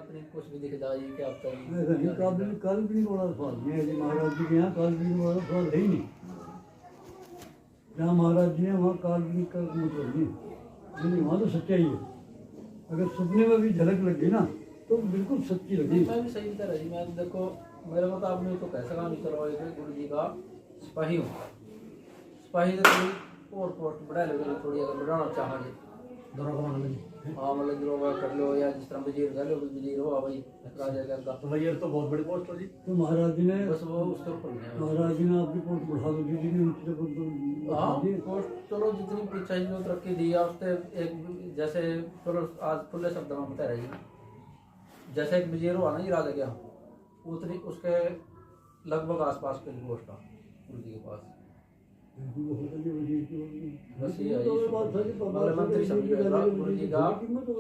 काल्पनिक कुछ भी दिख जाए क्या आप ऐसा नहीं, काल्पनिक वाला सवाल नहीं है जी। महाराज जी के यहाँ काल्पनिक वाला सवाल है ही नहीं। जहाँ महाराज जी हैं वहाँ काल्पनिक का मतलब नहीं, वहाँ तो सच्चाई है। अगर सपने में भी झलक लग गई ना तो बिल्कुल सच्ची लगी। मैं भी सही तरह जी। मैं तो देखो मेरे को तो आपने तो कैसा काम करवाओ गुरु जी का सिपाही हूँ। सिपाही से थोड़ी और पोस्ट बढ़ा लो, थोड़ी अगर बढ़ाना चाह जी दौरा बनाना लगी। हाँ मतलब दरोगा कर लो या जिस तरह वजीर कर लो, वजीर हो भाई राजा का तो वजीर तो बहुत बड़ी पोस्ट हो जी। तो महाराज जी ने बस वो उसके ऊपर नहीं है। महाराज जी ने आपकी पोस्ट बढ़ा दो जी ने हाँ पोस्ट चलो जितनी पीछा जो तरक्की दी है उससे एक जैसे चलो आज खुले शब्द में बता रही जैसे एक वजीर हुआ ना जी राजा क्या उतनी उसके लगभग आसपास के पोस्ट था गुरु जी के पास। बस ये है मतलब मंत्री समझ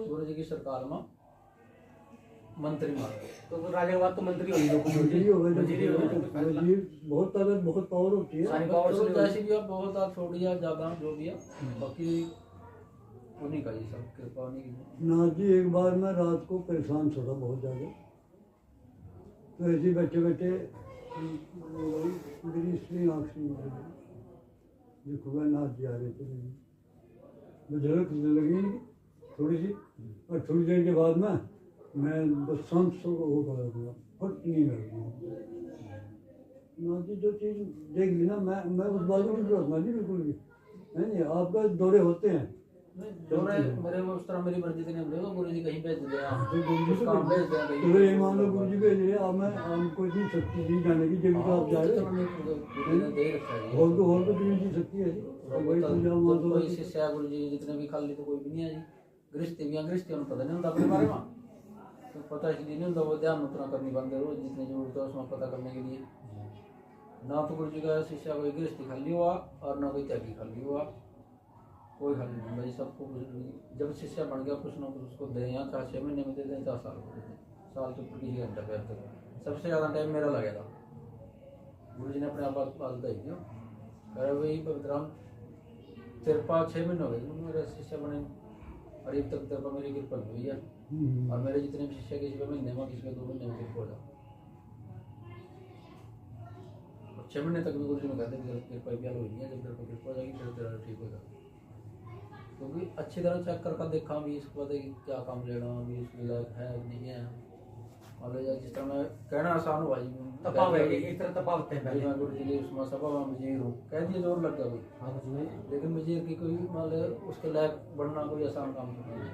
गुरु जी की सरकार में मंत्री मान। तो राजा के बाद तो मंत्री होगी, बहुत ताकत बहुत पावर होती है। सारी पावर से जैसी भी है बहुत थोड़ी है ज्यादा जो भी है बाकी उन्हीं का ही सब कृपा उन्हीं की। नाथ जी एक बार मैं रात को परेशान छोड़ा बहुत ज़्यादा, तो ऐसे बैठे बैठे मेरी स्त्री आँख से देखो मैं नाथ जी आ रहे थे, मुझे लगी थोड़ी सी, और थोड़ी देर के बाद मैं बस शांत सो हो गया, फट नहीं लगी। नाथ जी जो चीज़ देख ली ना, मैं उस बात को नहीं भरोसा जी बिल्कुल भी नहीं। आपका दौरे होते हैं दौरे मेरे उस तरह मेरी मर्जी से नहीं होते, गुरु जी कहीं भेज दिया काम भेज दिया तो ये मान लो गुरु जी भेज दिए। अब मैं आपको इतनी शक्ति दी जाने की जब तो आप जा रहे और तो गुरु जी शक्ति है जी। वही पूजा मान लो कोई शिष्य गुरु जी जितने भी खाली तो कोई भी नहीं है जी। गृहस्थी भी गृहस्थी उन्हें पता नहीं होता अपने बारे में, तो पता इसलिए नहीं होता वो ध्यान उतना करनी बंद है रोज जितनी जरूरत है उसमें पता करने के लिए। ना तो गुरु जी का शिष्य कोई गृहस्थी खाली हुआ और ना कोई त्यागी खाली हुआ, कोई हल नहीं भाई। सबको जब शिष्य बन गया कुछ ना कुछ उसको दें, या 6 महीने में दे दें 4 साल को दे दें, साल के ऊपर किसी घंटा पैर तक। सबसे ज़्यादा टाइम मेरा लगा था। गुरु जी ने अपने आप बात कही क्यों कह रहे भाई पवित्राम तेरे पास 6 महीने हो गए मेरे शिष्य बने और अब तक तेरे पर मेरी कृपा हुई है। और मेरे जितने भी शिष्य किसी पे महीने में किसी पे 2 महीने में कृपा हो जाए 6 महीने तक भी गुरु जी ने कहते हैं कृपा भी हुई नहीं है। जब तेरे को कृपा हो जाएगी फिर तेरा ठीक हो जाएगा। क्योंकि अच्छी तरह चेक करके देखा भी इसको पता कि क्या काम लेना अभी इसके लायक है नहीं है। मान लो जिस तरह मैं कहना आसान हुआ जी तपाव है एक तरह तपाव होते हैं मैं गुरु जी उसमें सभा में वजीर हूँ कह दिया जोर लग गया भाई। लेकिन वजीर की कोई मान लो उसके लायक बनना कोई आसान काम नहीं है।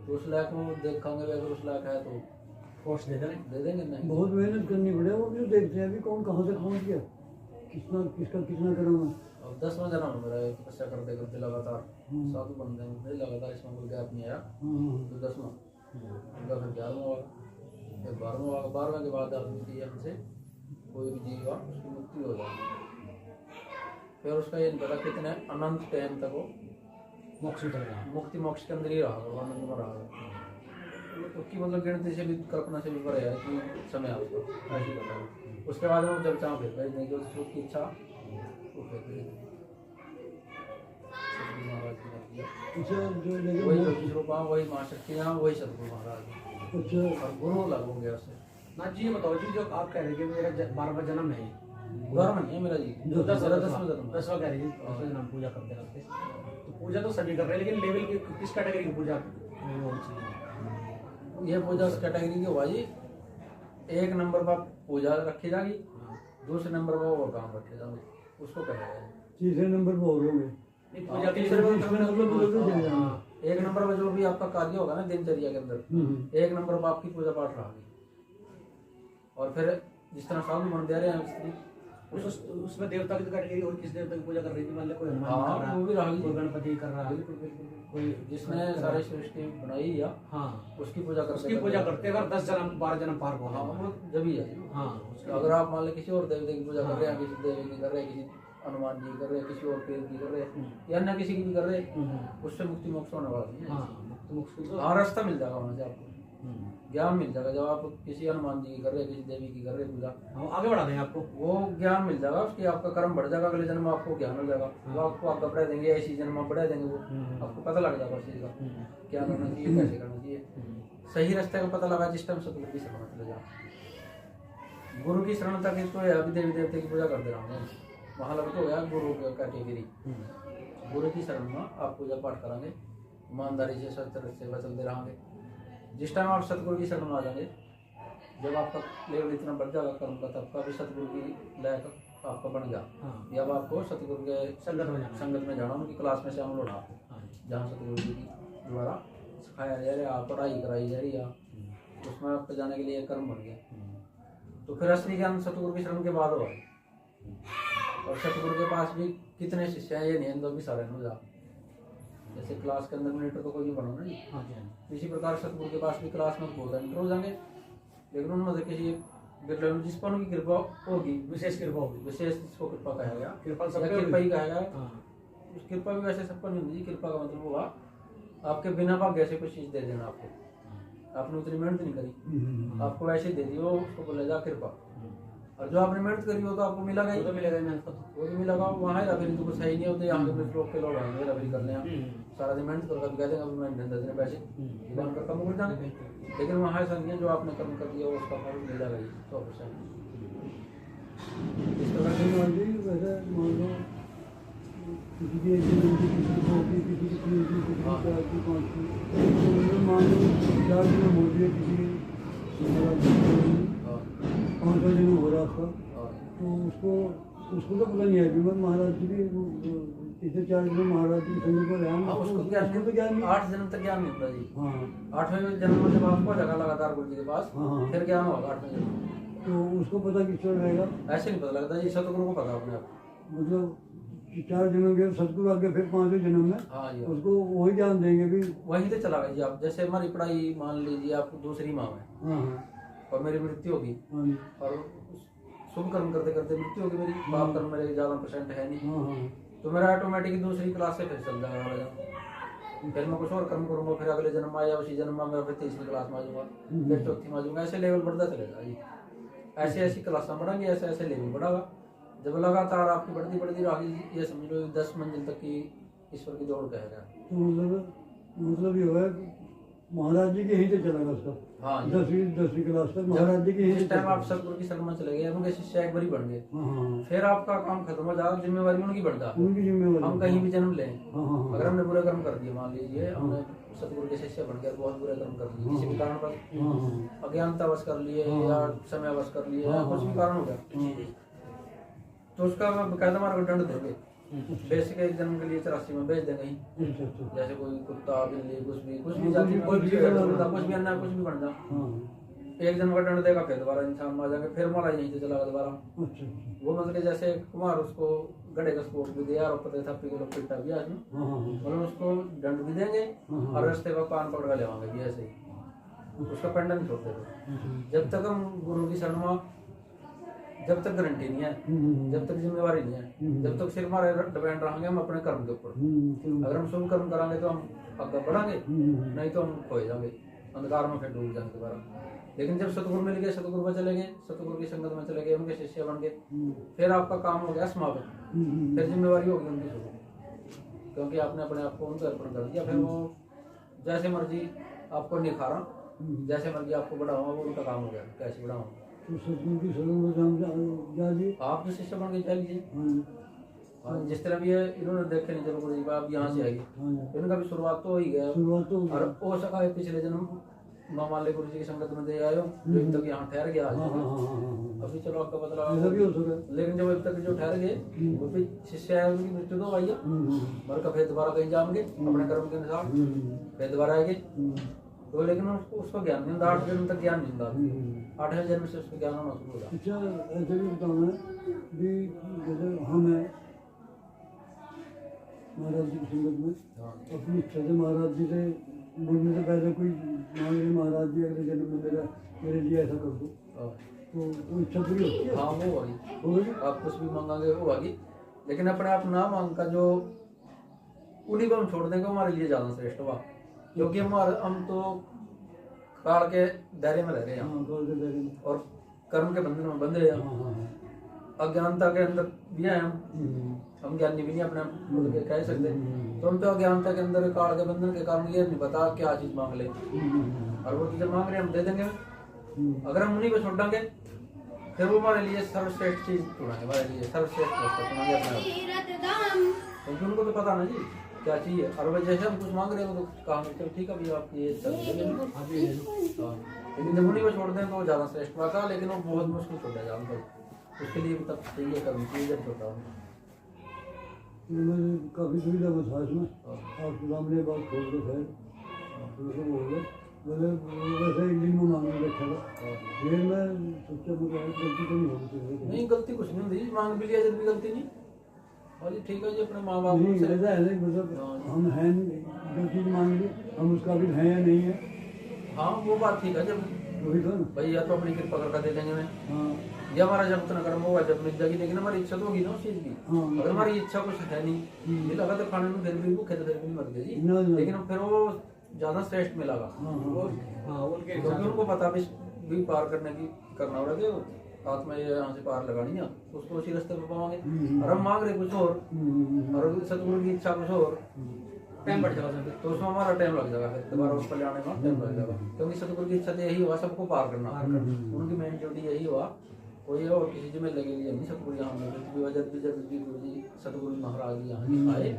तो उस लायक में देखेंगे अगर उस लायक है तो पोस्ट दे देंगे नहीं। बहुत मेहनत करनी पड़े वो भी देखते हैं अभी कौन कहाँ तक पहुँच गया, किसका कितना करम है। अब 10वां जन्म मेरा तपस्या करते करते लगातार साधु बन गए लगातार, इसमें कोई गैप नहीं आया। तो 10वां उनका फिर 11वां हुआ, फिर 12वां हुआ। 12वें के बाद आदमी की हमसे कोई भी जीव हुआ उसकी मुक्ति हो जाएगी। फिर उसका ये नहीं पता कितने अनंत टाइम तक वो मुक्ति मोक्ष के अंदर ही रहा आनंद में रहा। उसकी मतलब गिनती से भी कल्पना से भी बड़े है कि समय है उसका ऐसी पता है। उसके बाद वो जब चाह फिर भेज देंगे उसकी इच्छा वो फिर वही ज्योतिष रूपा वही माँ शक्ति यहाँ वही सतगुरु महाराज और गुरु अलग हो गया उससे। ना जी ये बताओ जी जो आप कह रहे हैं कि मेरा 12वां जन्म है, उदाहरण नहीं है मेरा जी 10वां जन्म 10वां कह रहे हैं 10वां जन्म पूजा करते करते। तो पूजा तो सभी कर रहे हैं लेकिन लेवल की किस कैटेगरी की पूजा ये पूजा उस कैटेगरी की हुआ जी। 1 नंबर पर पूजा रखी जाएगी, दूसरे नंबर पर और काम रखे जाएंगे उसको कहेगा। तीसरे नंबर पर और होंगे पूजा के तीसरे मतलब 1 नंबर पर जो भी आपका कार्य होगा ना दिनचर्या के अंदर 1 नंबर पर आपकी पूजा पाठ रहेगी। और फिर जिस तरह साधु बन दे रहे हैं उसमें देवता की कैटेगरी और किस देवता की पूजा कर रही थी, मान लो कोई हनुमान हाँ, कर रहा वो भी रहेगी, कोई गणपति कर रहा, कोई जिसने सारी सृष्टि बनाई या हाँ उसकी पूजा करते अगर 10 जन्म 12 जन्म पार हो जब ही है। हाँ अगर आप मान लो किसी और देवता की पूजा कर रहे हैं, किसी देवी की कर रहे हैं, किसी हनुमान जी कर रहे हैं, किसी और पीर की कर रहे हैं या अन्य किसी की भी कर रहे हैं, उससे मुक्ति मोक्ष होने वाला नहीं है। हाँ रास्ता मिल जाएगा वहाँ से आपको, ज्ञान मिल जाएगा। जब आप किसी हनुमान जी की कर रहे हैं, किसी देवी की कर रहे हैं पूजा, आगे बढ़ा देंगे आपको, वो ज्ञान मिल जाएगा उसकी, आपका कर्म बढ़ जाएगा, अगले जन्म आपको ज्ञान हो जाएगा। वो आपको आप बढ़ा देंगे, ऐसी जन्म आप बढ़ा देंगे, वो आपको पता लग जाएगा उस चीज का क्या करना चाहिए, कैसे करना चाहिए। सही रास्ते का पता लगा जिस टाइम सतगुरु की शरण में चले जाओ। गुरु की शरण तक तो है, अभी देवी देवते की पूजा करते रहोगे, वहाँ लग तो गया गुरु का कैटेगरी। गुरु की शरण में आप पूजा पाठ करेंगे, ईमानदारी से सत्य सेवा चलते रहेंगे। जिस टाइम आप सतगुरु की शरण में आ जाएंगे, जब आपका लेवल इतना बढ़ जाएगा कर्म का, तब का भी सतगुरु की लायक आपका बन गया। अब आपको सतगुरु के संगत में जाना, उनकी क्लास में शामिल होना, जहाँ सतगुरु जी की द्वारा सिखाया जा रहा है, पढ़ाई कराई जा रही है, उसमें आपको जाने के लिए कर्म बन गया। तो फिर असली ज्ञान सतगुरु की शरण के बाद हुआ। और सतगुरु के पास भी कितने शिष्य हैं, ये नहीं दो भी सारे जा, जैसे क्लास के अंदर मॉनिटर तो कोई भी बनो ना जी, इसी प्रकार सतगुरु के पास भी क्लास में बहुत एंटर हो जाएंगे, लेकिन उनमें से किसी जिस पर उनकी कृपा होगी, विशेष कृपा होगी, विशेष जिसको कृपा कहा गया, कृपा ही कहा गया। उस कृपा भी वैसे सबको नहीं होती। कृपा का मतलब हुआ आपके बिना भाग्य से कुछ चीज दे देना आपको, आपने उतनी मेहनत नहीं करी, आपको वैसे दे दी, वो उसको बोला जा कृपा। और जो आपने मेहनत करी वो तो आपको मिलेगा ही, तो मिलेगा ही, मेहनत वो तो मिलेगा, वहाँ ही फिर तो कुछ सही नहीं होते। यहाँ के लोग के लोग आएंगे रबरी कर लें, सारा दिन मेहनत करके कह देंगे मैं 10 दिन पैसे दुकान का कम कर जाएंगे, लेकिन वहाँ ऐसा नहीं है, जो आपने कर्म कर दिया उसका फल मिलेगा ही 100%। इस तरह से वैसे मान लो किसी की 1 दिन की, किसी की 2 की, किसी की 3 की, किसी की 4 की, 5 की, तो मान लो 4 दिन हो गए, किसी 5 दिन हो रहा था, तो उसको तो पता नहीं है कि मैं महाराज जी भी तीसरे 4 दिन महाराज जी संग को रहा, उसको ज्ञान 8 जन्म तक ज्ञान मिलता जी। हाँ, 8वें जन्म में जब आपको जगह लगातार गुरु जी के पास, फिर ज्ञान होगा 8वें जन्म। तो उसको पता किस तरह रहेगा? ऐसे नहीं पता लगता जी, सतगुरु को पता अपने आप। मतलब 4 जन्म के सतगुरु आगे, फिर 5वें जन्म में हाँ जी, उसको वही ज्ञान देंगे भी, वहीं से चला गया जी। आप जैसे हमारी पढ़ाई मान लीजिए आप दूसरी माँ में, और मेरी मृत्यु होगी, और शुभ कर्म करते करते मृत्यु होगी मेरी, पाप कर्म मेरे ज्यादा % है नहीं, तो मेरा ऑटोमेटिक दूसरी क्लास से फिर चल जाएगा, फिर मैं कुछ और कर्म करूंगा, फिर अगले जन्म आया उसी जन्म में मैं फिर तीसरी क्लास में आ जाऊंगा, फिर चौथी में आ जाऊंगा, ऐसे लेवल बढ़ता चलेगा जी। ऐसी ऐसी क्लासें बढ़ेंगी, ऐसे ऐसे लेवल बढ़ागा। जब लगातार आपकी बढ़ती बढ़ती रही, ये समझ लो 10 मंजिल तक की ईश्वर की दौड़ कह रहा है। तो मतलब ये है महाराज जी के यहीं से चला गया सब। हाँ, 10वीं क्लास तक महाराज जी के यहीं से। जिस टाइम आप सतगुरु की शरण में चले गए, उनके शिष्य एक बारी बन गए, फिर आपका काम खत्म हो जाएगा, जिम्मेवारी उनकी बढ़ जाती है, उनकी जिम्मेवारी। हम कहीं भी जन्म लें, अगर हमने बुरे कर्म कर दिए, मान लीजिए हमने सतगुरु के शिष्य बन गए, बहुत बुरे कर्म कर दिए, किसी भी कारण पर अज्ञानतावश कर लिए या समयवश कर लिए, या कुछ भी कारण हो गया, तो उसका बकायदा हमारे को दंड देंगे। बेसिक एक जन्म के लिए 84 में भेज देंगे, जैसे कोई कुत्ता बिल्ली कुछ भी जाति कोई भी कुछ भी अन्य कुछ भी बन जाए, एक जन्म का दंड देगा, फिर दोबारा इंसान में आ जाएंगे, फिर हमारा यहीं से चला दोबारा। वो मतलब जैसे कुमार उसको गड़े का स्पोर्ट भी दिया और पता था लोग पिटा भी आज में, मतलब उसको दंड भी देंगे और रास्ते पर कान पकड़ ले आएंगे भी, ऐसे ही उसका पेंडा नहीं छोड़ते थे। जब तक हम गुरु की शरण में, जब तक गारंटी नहीं है, जब तक जिम्मेवारी नहीं है, जब तक सिर्फ हमारे डिपेंड रहेंगे हम अपने कर्म के ऊपर। अगर हम शुभ कर्म करांगे तो हम आगे बढ़ांगे, नहीं तो हम खो जाएंगे, अंधकार में फिर डूब जाएंगे दोबारा। लेकिन जब सतगुरु मिल गए, सतगुरु में चले गए, सतगुरु की संगत में चले गए, उनके शिष्य बन गए, फिर आपका काम हो गया समापन, फिर जिम्मेवारी होगी उनकी शुरू, क्योंकि आपने अपने आप को उनको अर्पण कर दिया। फिर वो जैसे मर्जी आपको निखारा, जैसे मर्जी आपको बढ़ाऊंगा, वो उनका काम हो गया, कैसे बढ़ाऊंगा। तो सतगुरु की शरण में जा जी, आप जो शिष्य बन के चल लीजिए, जिस तरह भी है इन्होंने देखे नहीं, चलो जी आप यहाँ से आएगी, इनका भी शुरुआत तो हो ही गया, शुरुआत तो और हो सका है पिछले जन्म मान ले गुरु जी की संगत में दे आयो, जो तक यहाँ ठहर गया आज, अभी चलो आपका पता लगा, लेकिन जब अब तक जो ठहर गए, वो भी शिष्य है, उनकी मृत्यु तो आई है, मर का फिर दोबारा कहीं जाएंगे अपने कर्म के अनुसार, फिर दोबारा आएंगे, तो लेकिन उसको ज्ञान नहीं, 8 जन्म तक ज्ञान नहीं मिलता, 8वें जन्म से उसको ज्ञान होना शुरू हो जाता। अच्छा, ऐसे भी बताना भी, जैसे हम हैं महाराज जी की संगत में, अपनी इच्छा से महाराज जी से बोलने से पहले कोई मान लीजिए महाराज जी अगले जन्म में मेरे लिए ऐसा कर दो, तो वो इच्छा पूरी होती है। हाँ, वो होगी, आप कुछ भी मांगेंगे वो होगी, लेकिन अपने आप ना मांग का जो उन्हीं को हम छोड़ देंगे, हमारे लिए ज्यादा श्रेष्ठ हुआ, क्योंकि हम तो काल के दायरे में रह रहे हैं, और कर्म के बंधन में बंधे हैं, अज्ञानता के अंदर भी हैं हम, हम ज्ञानी भी नहीं अपने मतलब के कह सकते, तो उन पे अज्ञानता के अंदर काल के बंधन के कारण ये नहीं पता क्या चीज मांग ले, और वो चीजें मांग रहे हम दे देंगे। अगर हम उन्हीं को छोड़ देंगे फिर वो हमारे लिए सर्वश्रेष्ठ चीज चुनाएंगे, हमारे लिए सर्वश्रेष्ठ वस्तु चुनाएंगे अपने आप, क्योंकि उनको तो पता ना जी क्या चाहिए। और वह जैसे हम कुछ मांग रहे हो तो कहा चलो ठीक है भैया आप ये सब दे देंगे। हाँ, लेकिन जब उन्हीं को छोड़ दें तो वो ज्यादा श्रेष्ठ बात है, लेकिन वो बहुत मुश्किल छोड़ जाएगा हमको, उसके लिए भी तब चाहिए कभी चाहिए जब छोटा हो। मुझे काफ़ी सुविधा में था इसमें, आपके सामने बात खोल के खैर तो हो गया। मैंने वैसे एक दिन में मांगने बैठा था, फिर मैं सोचा मुझे गलती तो नहीं होगी। नहीं गलती कुछ नहीं होती, मांग भी लिया जब भी गलती नहीं। और जी ठीक है जी, अपने माँ बाप नहीं से ऐसा है नहीं, मतलब हम हैं जो चीज़ मांग ली हम उसका भी हैं या नहीं है, हाँ वो बात ठीक है, जब वही तो ना। भाई या तो अपनी कृपा करके दे देंगे मैं, हाँ या हमारा जब उतना कर्म होगा जब मिल जाएगी, लेकिन हमारी इच्छा तो होगी ना उस चीज की। हाँ। अगर हमारी इच्छा कुछ है नहीं, ये लगा तो खाने में फिर भी भूखे तो फिर भी नहीं मर गए जी, ना, ना। लेकिन फिर वो ज्यादा श्रेष्ठ मिलेगा। हाँ, हाँ। वो हाँ उनके क्योंकि उनको पता भी पार करने की करना हो रहा है, आत्मा ये यहाँ से पार लगानी है, उसको उसी रास्ते पे पाओगे। और हम मांग रहे कुछ और, और सतगुरु की इच्छा कुछ और, टाइम बढ़ जाएगा तो उसमें हमारा टाइम लग जाएगा, फिर दोबारा उस पर ले आने में टाइम लग जाएगा, क्योंकि सतगुरु की इच्छा तो यही हुआ सबको पार करना, उनकी मेन ड्यूटी यही हुआ, कोई और किसी जिम्मे लगे लिए नहीं। सतगुरु यहाँ जब भी गुरु जी सतगुरु महाराज यहाँ आए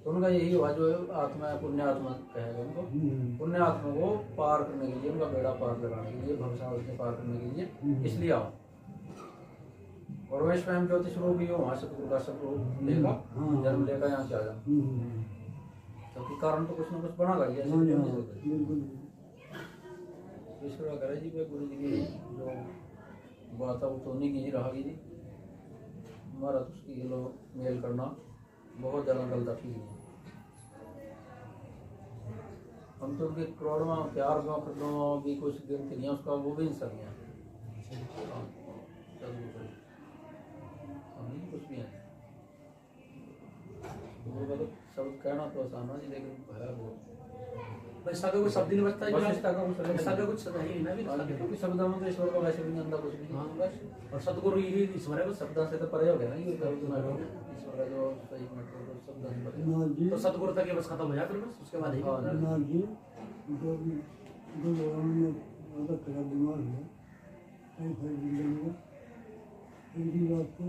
तो उनका यही हुआ, जो आत्मा है पुण्य आत्मा कहेगा उनको, पुण्य आत्मा को पार करने के लिए, उनका बेड़ा पार लगाने के लिए, भवसागर से पार करने के लिए इसलिए आओ। और वह स्वयं ज्योति स्वरूप ही हो, वहाँ सतगुरु का स्वरूप लेगा, जन्म लेगा यहाँ से आया, क्योंकि कारण तो कुछ ना कुछ बना लग गया। ईश्वर करे जी गुरु जी की जो बात है वो तो नहीं की रहा जी, हमारा तो उसकी ये लोग मेल करना बहुत ज़्यादा गलत चीज़ है। हम तो उनके करोड़ में प्यार में भी कुछ गिनती नहीं है उसका, वो भी इंसान है, कुछ भी है वो सब कहना तो आसान है जी, लेकिन है वो पैसा का कुछ शब्द नहीं बचता है, पैसा का कुछ पैसा का कुछ है ही ना भी, क्योंकि शब्दों में तो ईश्वर का वैसे भी नहीं अंदर कुछ भी हाँ नहीं। बस। और सतगुरु ही ईश्वर है बस। शब्दों से तो परे हो गया ना ये ईश्वर का जो सही मतलब शब्दों से परे। ना जी, तो सतगुरु तक ये बस खत्म हो जाए फिर बस, उसके बाद ही हाँ, ना जी, जो लोगों ने अलग तरह बीमार हुआ कई सारी जिंदगी में, उनकी बात को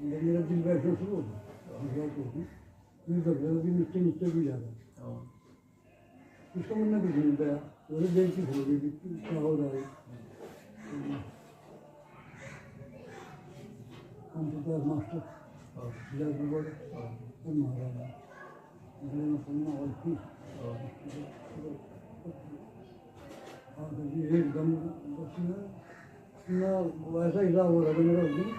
जब मेरा दिल बैठना शुरू हो गया, बात होगी फिर तक भी नीचे नीचे भी जा रहा है, उसका मन में कुछ नहीं पाया, वो बेइज्जती हो गई कि क्या हो रहा है। कंप्यूटर मास्टर और महाराजा पढ़ना और थी एकदम ना वैसा हिसाब हो रहा था मेरा उस दिन,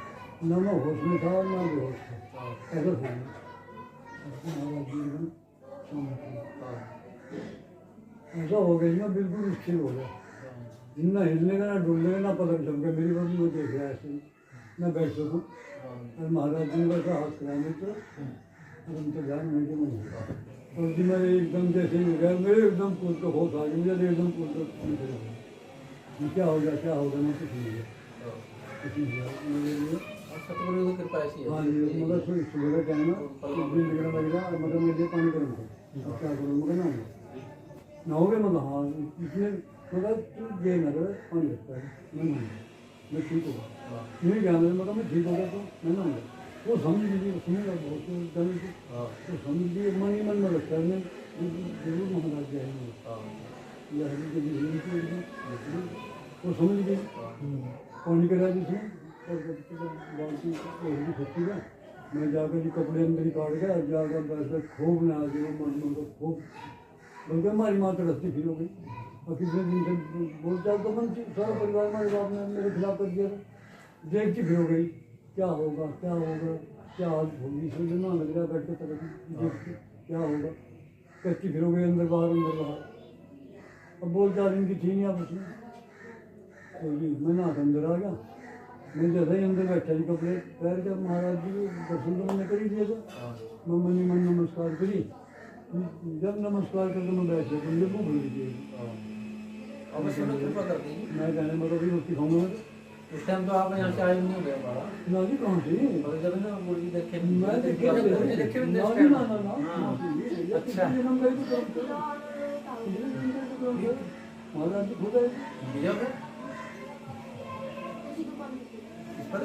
ना मैं होश में था और ना बेहोश था, ऐसा था महाराज जी एकदम ऐसा हो गया ना, बिल्कुल स्थिर हो गया, ना हिलने का ना डुलने का ना पलक झपके, मेरी बात मुझे देख रहा है ऐसे मैं बैठ सकूँ। और महाराज जी ने वैसा हाथ कराने तो हम तो ध्यान नहीं के मैं और जी मैं एकदम जैसे ही गया, मेरे एकदम कूद को होश आ गया, मुझे एकदम कूद को क्या हो गया मैं कुछ नहीं गया, कुछ नहीं गया मेरे लिए। सतगुरु की कृपा ऐसी है। हाँ जी, मगर फिर सुबह का टाइम है दिन लगना लग रहा, मगर मेरे लिए पानी गर्म कर क्या करूँ, मगर ना नहाओगे मतलब, हाँ इसलिए मगर तू ये ना करे पानी लगता है, मैं ठीक होगा नहीं गया मेरे, मगर मैं ठीक हो गया तो मैं ना वो समझ लीजिए, सुनेगा बहुत जाने की तो समझ लीजिए, मन ही मन में लगता है मैं जरूर महाराज जाएंगे वो समझ लीजिए पानी करा जिसमें बाल्टी छुट्टी का मैं जाकर जी कपड़े अंदर ही काट गया, जाकर वैसे खूब ना जो मन को खूब बल्कि हमारी माँ तो रस्ती फिर हो गई, और कितने दिन से बोल चाल तो मन सारा परिवार हमारे बाप ने मेरे खिलाफ कर दिया, देखती फिर हो गई क्या होगा क्या हालत होगी, इसलिए ना लग रहा बैठ के तरफ देखती क्या होगा, कहती फिर हो गई अंदर बाहर, अब बोल चाल इनकी थी नहीं आप उसमें, तो जी मैं नहा अंदर आ गया, मैं जैसे ही अंदर बैठा जी कपड़े पैर के महाराज जी दर्शन तो मैंने कर ही दिया था, मैं मन नमस्कार करी, जब नमस्कार करके मैं बैठ गया मुझे भूख लगी, मैं कहने मतलब रोटी खाऊंगा उस टाइम तो आप यहाँ से आए नहीं होंगे हमारा, ना जी कहाँ से और जब ना मुर्गी देखे मैं देखे ना, थे। देखे भी ना उस जी, टाइम। ना ना ना अच्छा। जन्म गए तो कर्म करो। महाराज जी खुद है भैया पे इस पर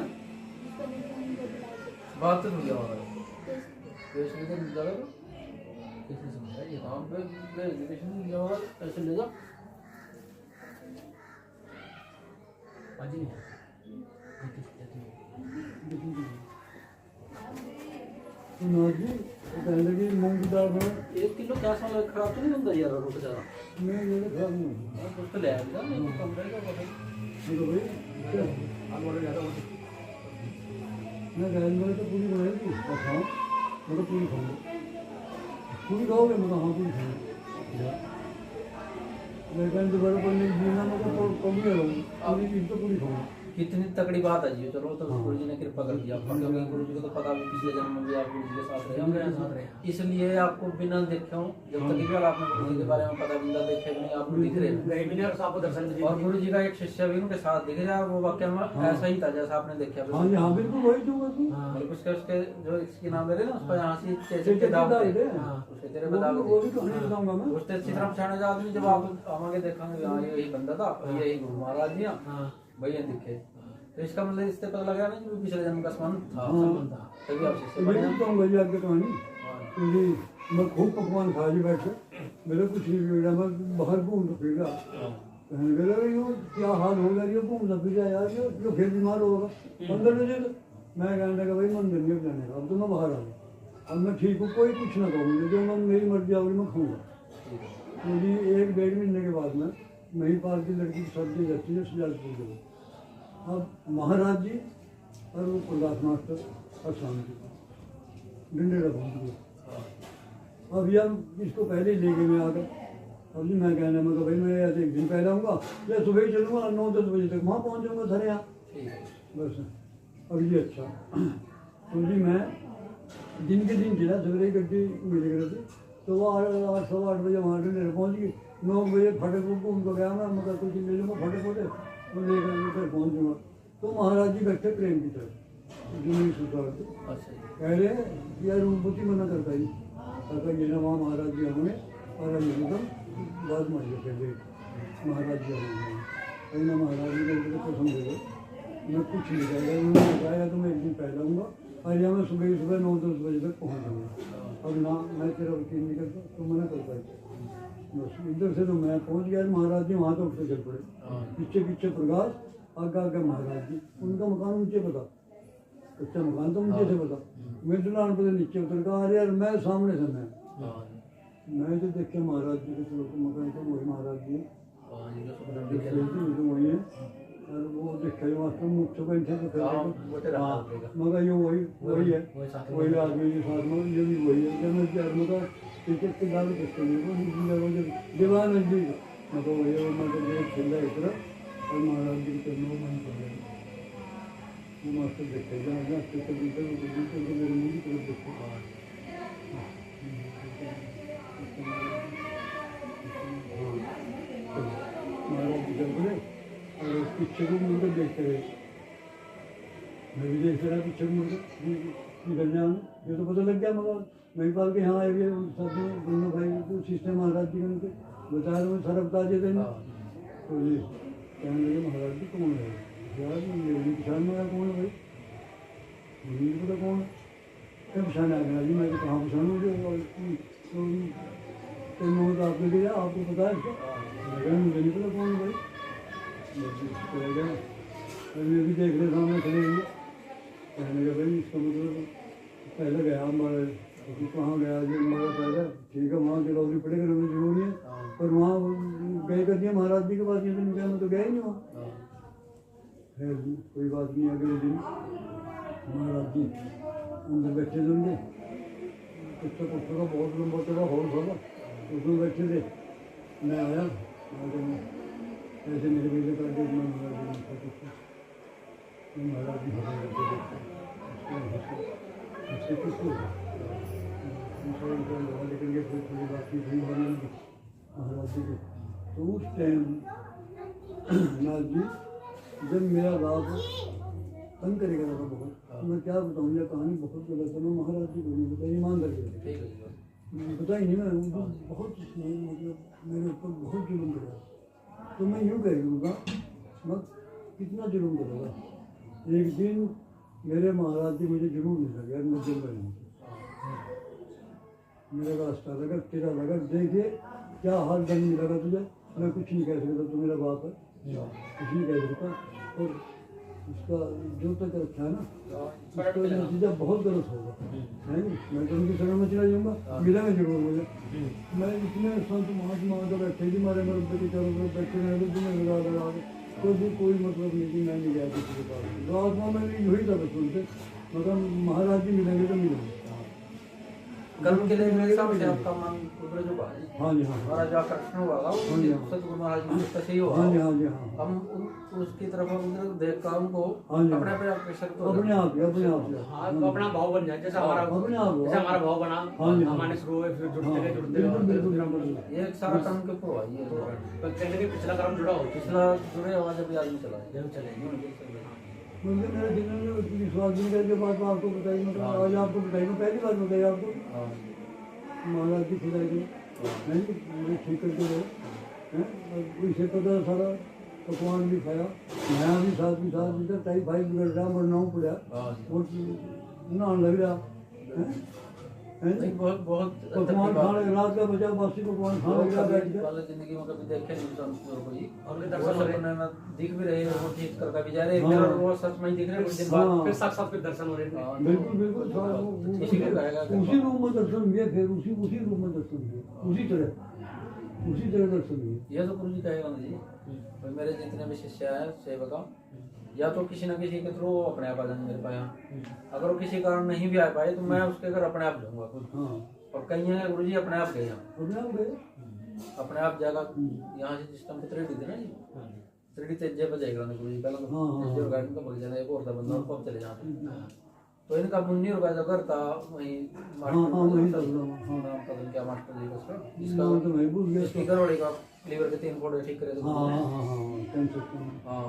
बात तो भैया हमारा देश में तो जगह तो किसी से मिला ये काम पे एजुकेशन जगह ऐसे ले जाओ आज ही नहीं तो ना जी वो कहने लगी मूंग की दाल बना 1 किलो क्या साल खराब तो नहीं होता यार रुक जा मैं ये खराब नहीं हूँ। कुछ तो ले आएगा नहीं तो कम रहेगा भाई मैं तो भाई क्या आलू वाले ज़्यादा होते मैं गैस में तो पूरी बनाएगी और खाओ मैं तो पूरी खाऊंगा पूरी खाओगे मैं तो हाँ पूरी खाऊंगा मैं कहने दोबारा पढ़ने की जीना मैं तो कम ही रहूँगा पूरी चीज़ तो पूरी खाऊंगा कितनी तगड़ी बात है जी चलो तो हाँ। गुरु जी ने कृपा कर दिया आपका क्योंकि गुरु जी को तो पता भी पिछले जन्म में भी आप गुरु जी के साथ रहे होंगे साथ रहे। इसलिए आपको बिना देखे हूँ जब तक भी आपने गुरु जी के बारे में पता बिंदा देखे भी नहीं आपको दिख रहे हैं। गए भी नहीं और आपको दर्शन भी और गुरु जी का एक शिष्य भी उनके साथ दिख रहा है वो वाक्य में ऐसा ही था जैसा आपने देखा हाँ जी हाँ बिल्कुल वही दूंगा तू हाँ मतलब उसके जो इसके नाम दे रहे ना उसका यहाँ से चेचे चेचे के दाग दाग थे थे। हाँ उसके तेरे वो बता भी- वो भी कहानी बताऊंगा मैं उससे अच्छी तरह पहचाने जा आदमी जब आप हमारे देखेंगे यहाँ यही बंदा था और यही गुरु महाराज जी हैं, हाँ भैया दिखे तो इसका मतलब इससे पता लगा ना कि वो पिछले जन्म का संबंध था हाँ। संबंध था तभी आप शिष्य ये बने भी बताऊंगा जी आपकी कहानी हाँ। क्योंकि मैं खूब पकवान खा जी बैठे मेरे कुछ नहीं बिगड़ा मैं बाहर घूम फिर रहा कहने लगे अरे यो क्या हाल हो गया यो घूमता फिर रहा यार यो फिर बीमार होगा अंदर नहीं जाएगा मैं कहने लगा भाई मंदिर नहीं जाने का अब तो मैं बाहर आ गया अब मैं ठीक हूँ कोई कुछ ना कहूँगी जो मैं मेरी मर्जी आओगी मैं खाऊंगा क्योंकि 1-1.5 महीने के बाद में महिपाल की लड़की की सर्दी रहती है सुजालपुर के अब महाराज जी और वो प्रकाश मास्टर और शाम जी डंडे रखूँगी अब यार इसको पहले ही ले गए मैं आकर अब जी मैं कहना मैं भाई मैं ऐसे एक दिन पहले आऊँगा या सुबह ही चलूँगा 9-10 बजे तक वहाँ पहुँच जाऊँगा सर यहाँ ठीक है बस अब ये अच्छा तो जी मैं दिन के दिन चला सवेरे गड्डी मिल गई थी तो वो 8-8 बजे वहाँ डंडे पहुँच गई 9 बजे फटक को उनको गया मैं मगर कुछ ले लूँगा फटक होते तो लेकर उधर पहुँच जाऊँगा तो महाराज जी बैठे प्रेम की तरफ जुम्मन सुधार थे अच्छा जी कह रहे हैं कि यार रूपति मना करता ही कहता ये ना वहाँ महाराज जी हमें और ये एकदम बाद मार गए पहले महाराज जी हमें कहीं ना महाराज जी ने कसम दे दो मैं कुछ नहीं कह उन्होंने बताया तो मैं एक दिन पहले आऊँगा और या मैं सुबह 9-10 बजे तक पहुँच जाऊँगा अब ना मैं तेरा वकील नहीं करता तो मना करता है बस इधर से तो मैं पहुँच गया महाराज जी वहाँ तो उठ के चल पड़े पीछे पीछे प्रकाश आगे आगे महाराज जी उनका मकान ऊंचे पता कच्चा मकान तो ऊंचे से पता मैं दुलान पर नीचे उतर का अरे यार मैं सामने से मैं तो देखे महाराज जी के चलो मकान तो वही महाराज जी तो वही है और वो देखे मास्टर मुझसे बैठे तो मगर ये वही है वही आदमी के साथ में ये भी वही है जब मैं यार मगर टिकट के दाल करते हैं वो दीवान नजदीक मतलब वही मैं तो ये खेला इस तरह और महाराज जी के चरणों में कर रहे वो मास्टर देखे जहाँ टिकट मेरे मुँह की तरफ देखे महाराज जी चल पड़े और पीछे को मुड़कर देखते रहे मैं भी देखते रहा पीछे को मुड़कर निकल जाऊँ ये तो पता लग गया मगर महिपाल के यहाँ आए साथ में दोनों भाई तो सिस्टम महाराज जी ने बताया तो मैं सारा बता देते हैं तो ये कहने लगे महाराज जी कौन है यार ये पहचान में आया कौन है भाई मुझे नहीं पता कौन है क्या पहचान आ गया जी मैं तो कहाँ पहचान मुझे तो तो आपने दिया आपको पता है क्या मुझे नहीं पता कौन है भाई चला गया मैं भी देख रहे सामने खड़े हुए कहने लगा भाई इसका मतलब पहले गया हमारे कहाँ गया जो हमारा पहले ठीक है वहाँ जगह पड़ेगा हमें जरूरी है पर वहाँ गए कर दिया महाराज जी के पास ये दिन गया मैं तो गया ही नहीं वहाँ खैर कोई बात नहीं अगले दिन महाराज जी अंदर बैठे थे उनके कुत्ता का बहुत लंबा चौड़ा हॉल था उसमें बैठे थे मैं आया ऐसे मेरे बेटे का देख मैं महाराज जी उससे किसको लेकिन ये फिर थोड़ी बात की थी महाराज जी की तो उस टाइम नाथ जी जब मेरा बाप तंग करेगा था बहुत, मैं क्या बताऊँ, यह कहानी बहुत गलत है। मैं महाराज जी को नहीं बताई, ईमानदार की ठीक है जी। पता ही नहीं, मैं उनको बहुत मतलब मेरे ऊपर बहुत जुल्म करा। तो मैं यूँ कह दूँगा, मैं कितना जुल्म करूँगा। एक दिन मेरे महाराज जी मुझे जरूर मिला गया, मैं दिल में मेरा रास्ता लगा, तेरा लगा, देखिए क्या हाल करने लगा तुझे। मैं कुछ नहीं कह सकता, तो मेरा बाप है, कुछ नहीं कह सकता। और उसका जो तक रखा है ना, उसका नतीजा बहुत गलत होगा, है नहीं। मैं तो उनकी शरण में चला जाऊँगा, मिलेंगे जरूर मुझे। मैं इतने संत महात्मा का बैठे जी, मारे मरबे के चारों तरफ बैठे रहे, तुम्हें लगा लगा के कोई मतलब नहीं कि मैं नहीं गया किसी के पास। तो आत्मा में भी यही था बचपन से, मतलब महाराज जी मिलेंगे तो मिलेंगे। कर्म के लिए मेरे हिसाब से आपका मन उधर जो है हाँ जी, हाँ हमारा जो आकर्षण हुआ सतगुरु महाराज जी उसका सही हुआ। हाँ जी, हाँ जी, हाँ हम उसकी तरफ हम उधर देख कर उनको हाँ जी, अपने पे आकर्षित हो अपने आप ही, अपने आप ही। हाँ, तो अपना भाव बन जाए, जैसे हमारा अपने आप जैसे हमारा भाव बना, हाँ जी, हाँ। हमारे शुरू हुए, फिर जुड़ते गए बिल्कुल बिल्कुल बिल्कुल। ये एक सारा कर्म के ऊपर हुआ ये तो कहते कि पिछला कर्म जुड़ा हो, पिछला जुड़े हुआ जब ये आदमी चला जब चले मुझे मेरे दिल में विश्वास नहीं करके बात आपको बताई, मतलब आज आपको बताई, मैं पहली बार बताई आपको। महाराज की खुदाई को नहीं मुझे ठीक करके गए हैं, उसे पता सारा पकवान भी खाया, नया भी साथ इधर टाइफाइड बिगड़ रहा, मरना पड़ा और नहाने लग रहा है। बहुत बहुत पकवान खाने, रात का बचा बासी पकवान खाने लग रहा बैठ के। वाले जिंदगी में कभी देखे नहीं संतों को जी, और वो दर्शन हो रहे सपने में दिख भी रहे हैं, वो ठीक करके भी जा रहे हैं, हाँ। फिर वो सच में ही दिख रहे हैं कुछ दिन बाद। हाँ। फिर साक्षात फिर दर्शन हो रहे हैं। हाँ, बिल्कुल बिल्कुल इसी को कहेगा कि उसी रूप में दर्शन हुए, फिर उसी रूप में दर्शन हुए, उसी तरह दर्शन हुए। ये तो गुरु जी कहेगा ना जी, भाई मेरे जितने भी शिष्य है सेवक, या तो किसी न किसी के थ्रू अपने आप आ जाएंगे मेरे पास। अगर वो किसी कारण नहीं भी आ पाए तो मैं उसके घर अपने आप जाऊंगा खुद। हाँ और कई हैं गुरु जी अपने आप गए, अपने आप गए। अपने आप जाएगा। यहाँ से सिस्टम पे 3D थे ना जी, 3D तेजे पे जाएगा ना गुरु जी, पहले तो हाँ। जो गार्डन का बगीचा था, एक और था बंदा, और कब चले जाते। तो इनका मुन्नी और का घर था वही वहीं था। नाम पता नहीं क्या मास्टर जी का उसका, नाम तो मैं भूल गया। जिसकी घरवाली का लीवर के 3 फोड़े ठीक करे थे। हाँ कैंसर का हाँ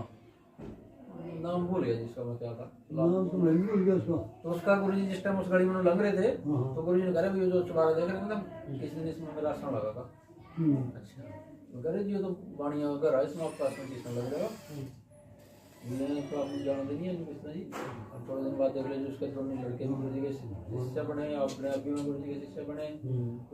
नाम भूल गया जिसका, मैं क्या था नाम तो मैं भी भूल गया उसका। तो उसका गुरुजी जिस टाइम उस गाड़ी में लंघ रहे थे, हाँ। तो गुरुजी ने कहा भी जो चुबारा देख रहे थे ना, किसी दिन इसमें मेरा आसन लगा था। अच्छा, तो कह रहे जी ये तो बाणिया घर है, इसमें आपका आसन किस लग जाएगा। मैं तो आप जानते नहीं है किस तरह जी। और थोड़े दिन बाद देख लीजिए उसके दोनों लड़के भी गुरुजी के शिष्य बने, अपने आप भी में गुरुजी के शिष्य बने।